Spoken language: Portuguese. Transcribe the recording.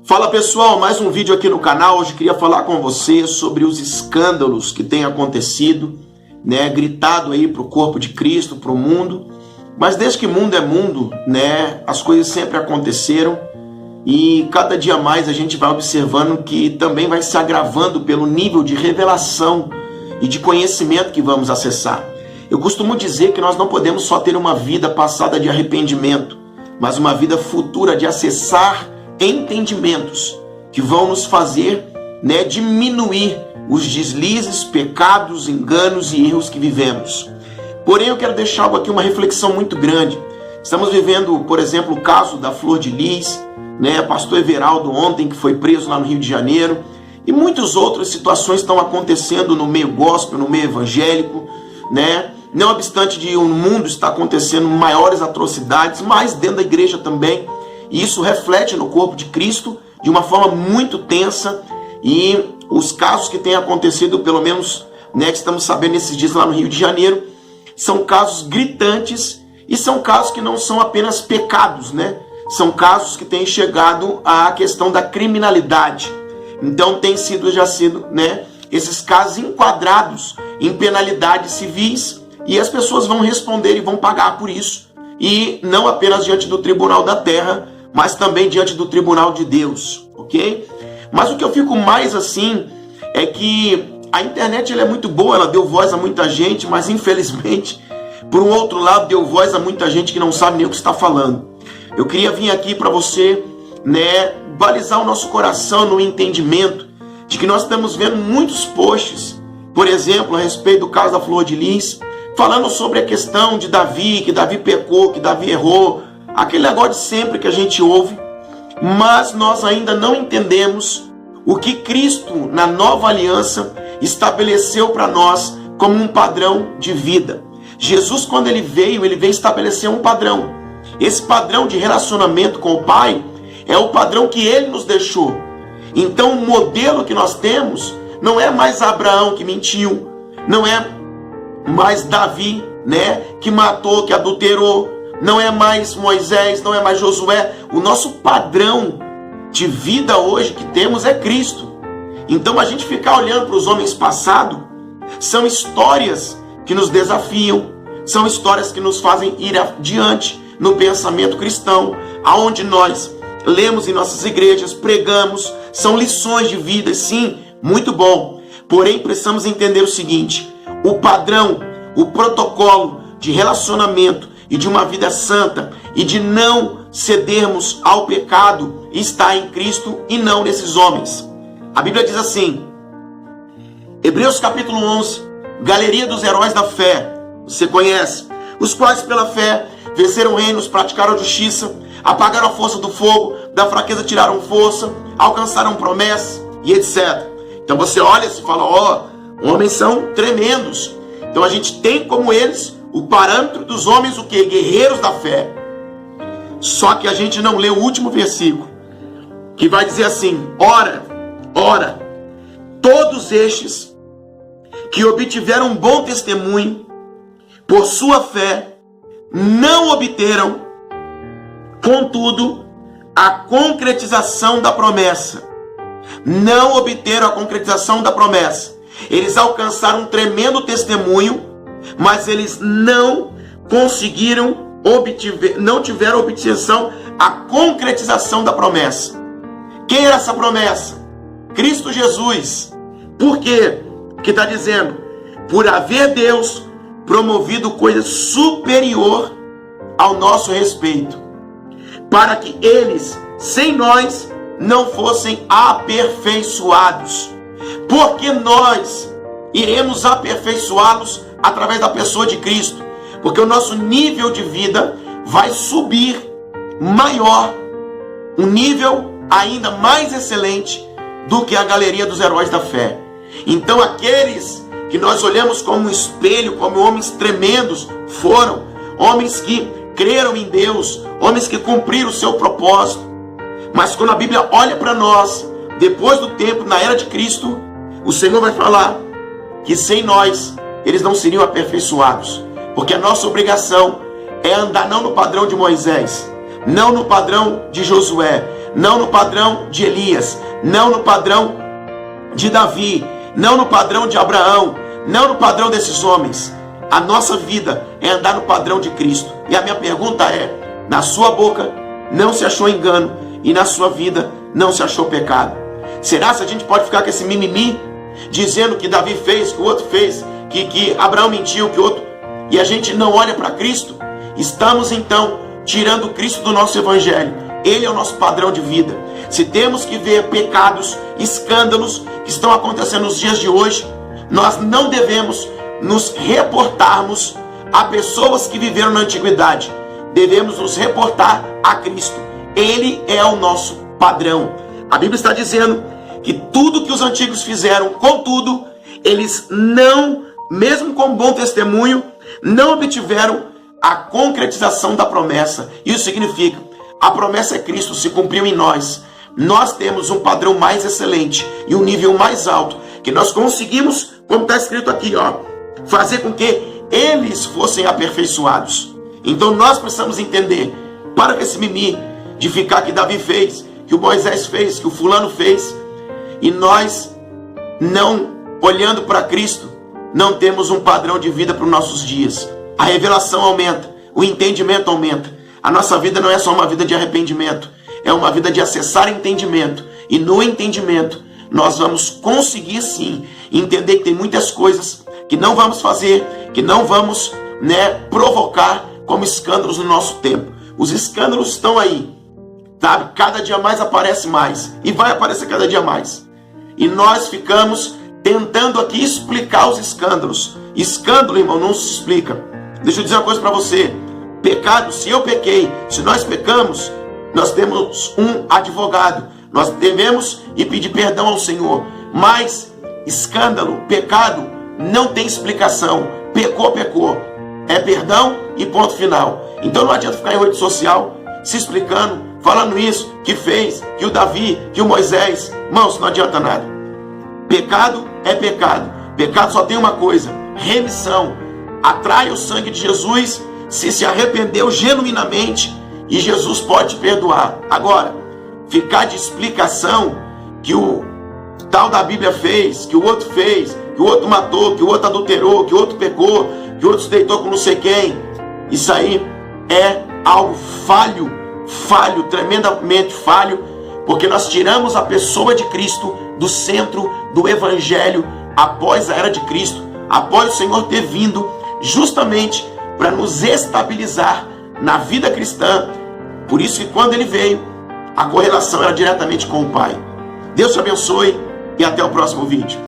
Fala pessoal, mais um vídeo aqui no canal. Hoje eu queria falar com você sobre os escândalos que têm acontecido, gritado aí para o corpo de Cristo, para o mundo. Mas desde que mundo é mundo, as coisas sempre aconteceram e cada dia mais a gente vai observando que também vai se agravando pelo nível de revelação e de conhecimento que vamos acessar. Eu costumo dizer que nós não podemos só ter uma vida passada de arrependimento, mas uma vida futura de acessar entendimentos que vão nos fazer diminuir os deslizes, pecados, enganos e erros que vivemos. Porém, eu quero deixar algo aqui, uma reflexão muito grande. Estamos vivendo, por exemplo, o caso da Flor de Lis, pastor Everaldo ontem, que foi preso lá no Rio de Janeiro, e muitas outras situações estão acontecendo no meio gospel, no meio evangélico, Não obstante de o mundo estar acontecendo maiores atrocidades, mas dentro da igreja também. E isso reflete no corpo de Cristo de uma forma muito tensa. E os casos que têm acontecido, pelo menos que estamos sabendo esses dias lá no Rio de Janeiro, são casos gritantes e são casos que não são apenas pecados, São casos que têm chegado à questão da criminalidade. Então tem sido esses casos enquadrados em penalidades civis e as pessoas vão responder e vão pagar por isso. E não apenas diante do tribunal da terra, mas também diante do tribunal de Deus, ok? Mas o que eu fico mais é que a internet ela é muito boa, ela deu voz a muita gente, mas infelizmente, por um outro lado, deu voz a muita gente que não sabe nem o que está falando. Eu queria vir aqui para você, balizar o nosso coração no entendimento de que nós estamos vendo muitos posts, por exemplo, a respeito do caso da Flor de Lis, falando sobre a questão de Davi, que Davi pecou, que Davi errou, aquele negócio de sempre que a gente ouve, mas nós ainda não entendemos o que Cristo, na nova aliança, estabeleceu para nós como um padrão de vida. Jesus, quando ele veio estabelecer um padrão. Esse padrão de relacionamento com o Pai é o padrão que ele nos deixou. Então o modelo que nós temos não é mais Abraão que mentiu, não é mais Davi, que matou, que adulterou, não é mais Moisés, não é mais Josué. O nosso padrão de vida hoje que temos é Cristo. Então a gente ficar olhando para os homens passados são histórias que nos desafiam, são histórias que nos fazem ir adiante no pensamento cristão, aonde nós lemos em nossas igrejas, pregamos, são lições de vida, sim, muito bom. Porém, precisamos entender o seguinte: o padrão, o protocolo de relacionamento e de uma vida santa e de não cedermos ao pecado está em Cristo e não nesses homens. A Bíblia diz assim, Hebreus capítulo 11, galeria dos heróis da fé, você conhece, os quais pela fé venceram reinos, praticaram a justiça, apagaram a força do fogo, da fraqueza tiraram força, alcançaram promessas e etc. Então você olha e fala, homens são tremendos. Então a gente tem como eles o parâmetro dos homens, o que? Guerreiros da fé. Só que a gente não lê o último versículo, que vai dizer assim, ora, todos estes que obtiveram um bom testemunho por sua fé, não obteram, contudo, a concretização da promessa. Não obteram a concretização da promessa. Eles alcançaram um tremendo testemunho, mas eles não conseguiram não tiveram obtenção a concretização da promessa. Quem era essa promessa? Cristo Jesus. Por quê? Que está dizendo, por haver Deus promovido coisa superior ao nosso respeito, para que eles, sem nós, não fossem aperfeiçoados, porque nós iremos aperfeiçoá-los através da pessoa de Cristo, porque o nosso nível de vida vai subir maior, um nível ainda mais excelente do que a galeria dos heróis da fé. Então aqueles que nós olhamos como um espelho, como homens tremendos, foram homens que creram em Deus, homens que cumpriram o seu propósito. Mas quando a Bíblia olha para nós, depois do tempo, na era de Cristo, o Senhor vai falar que sem nós, eles não seriam aperfeiçoados. Porque a nossa obrigação é andar não no padrão de Moisés, não no padrão de Josué, não no padrão de Elias, não no padrão de Davi, não no padrão de Abraão, não no padrão desses homens. A nossa vida é andar no padrão de Cristo. E a minha pergunta é: na sua boca não se achou engano e na sua vida não se achou pecado? Será que a gente pode ficar com esse mimimi, dizendo que Davi fez, que o outro fez, que Abraão mentiu, que o outro, e a gente não olha para Cristo? Estamos então tirando Cristo do nosso evangelho. Ele é o nosso padrão de vida. Se temos que ver pecados, escândalos que estão acontecendo nos dias de hoje, nós não devemos nos reportarmos a pessoas que viveram na antiguidade. Devemos nos reportar a Cristo. Ele é o nosso padrão. A Bíblia está dizendo que tudo que os antigos fizeram, contudo, eles não, mesmo com bom testemunho, não obtiveram a concretização da promessa. Isso significa, a promessa é Cristo, se cumpriu em nós. Nós temos um padrão mais excelente e um nível mais alto, que nós conseguimos, como está escrito aqui, ó, fazer com que eles fossem aperfeiçoados. Então nós precisamos entender, para com esse mimimi de ficar que Davi fez, que o Moisés fez, que o fulano fez, e nós não, olhando para Cristo, não temos um padrão de vida para os nossos dias. A revelação aumenta, o entendimento aumenta. A nossa vida não é só uma vida de arrependimento, é uma vida de acessar entendimento. E no entendimento, nós vamos conseguir sim entender que tem muitas coisas que não vamos fazer, que não vamos, provocar como escândalos no nosso tempo. Os escândalos estão aí, sabe? Cada dia mais aparece mais, e vai aparecer cada dia mais. E nós ficamos tentando aqui explicar os escândalos. Escândalo, irmão, não se explica. Deixa eu dizer uma coisa para você. Pecado, se eu pequei, se nós pecamos, nós temos um advogado. Nós devemos ir pedir perdão ao Senhor. Mas escândalo, pecado, não tem explicação. Pecou, pecou. É perdão e ponto final. Então não adianta ficar em rede social se explicando, falando isso, que fez, que o Davi, que o Moisés. Irmãos, não adianta nada. Pecado é pecado. Pecado só tem uma coisa: remissão. Atrai o sangue de Jesus se arrependeu genuinamente, e Jesus pode te perdoar. Agora, ficar de explicação que o tal da Bíblia fez, que o outro fez, que o outro matou, que o outro adulterou, que o outro pecou, que o outro se deitou com não sei quem, isso aí é algo falho, tremendamente falho, porque nós tiramos a pessoa de Cristo do centro do Evangelho após a era de Cristo, após o Senhor ter vindo justamente para nos estabilizar na vida cristã. Por isso que quando ele veio, a correlação era diretamente com o Pai. Deus te abençoe e até o próximo vídeo.